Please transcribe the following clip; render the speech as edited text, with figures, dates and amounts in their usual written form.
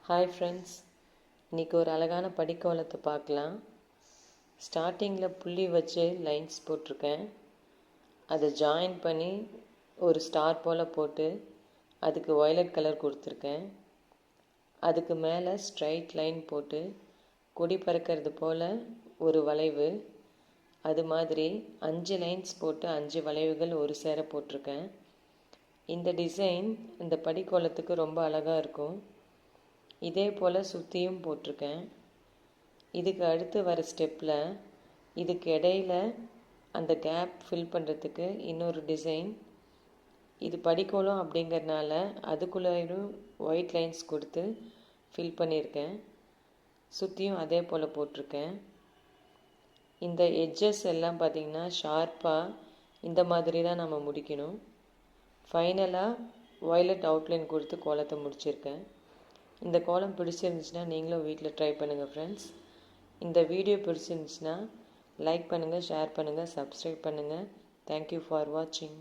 Hi friends, இன்றைக்கி ஒரு அழகான படிக்கோலத்தை பார்க்கலாம். ஸ்டார்டிங்கில் புள்ளி வச்சு லைன்ஸ் போட்டிருக்கேன். அதை ஜாயின் பண்ணி ஒரு ஸ்டார் போல் போட்டு அதுக்கு வயலட் கலர் கொடுத்துருக்கேன். அதுக்கு மேலே ஸ்ட்ரைட் லைன் போட்டு கொடி பறக்கிறது போல் ஒரு வளைவு, அது மாதிரி 5 லைன்ஸ் போட்டு 5 வளைவுகள் ஒரு சேர போட்டிருக்கேன். இந்த டிசைன் இந்த படிக்கோலத்துக்கு ரொம்ப அழகாக இருக்கும். இதே போல் சுற்றியும் போட்டிருக்கேன். இதுக்கு அடுத்து வர ஸ்டெப்பில் இதுக்கு இடையில அந்த கேப் ஃபில் பண்ணுறதுக்கு இன்னொரு டிசைன், இது படிக்கோலம் அப்படிங்கிறதுனால அதுக்குள்ளேயும் ஒயிட் லைன்ஸ் கொடுத்து ஃபில் பண்ணியிருக்கேன். சுற்றியும் அதே போல் போட்டிருக்கேன். இந்த எட்ஜஸ் எல்லாம் பார்த்திங்கன்னா ஷார்ப்பாக இந்த மாதிரி தான் நம்ம முடிக்கணும். ஃபைனலாக வயலட் அவுட்லைன் கொடுத்து கோலத்தை முடிச்சிருக்கேன். இந்த கோலம் பிடிச்சிருந்துச்சுன்னா நீங்களும் வீட்டில் ட்ரை பண்ணுங்கள் ஃப்ரெண்ட்ஸ். இந்த வீடியோ பிடிச்சிருந்துச்சுன்னா லைக் பண்ணுங்கள், ஷேர் பண்ணுங்கள், சப்ஸ்கிரைப் பண்ணுங்கள். தேங்க்யூ ஃபார் வாட்சிங்.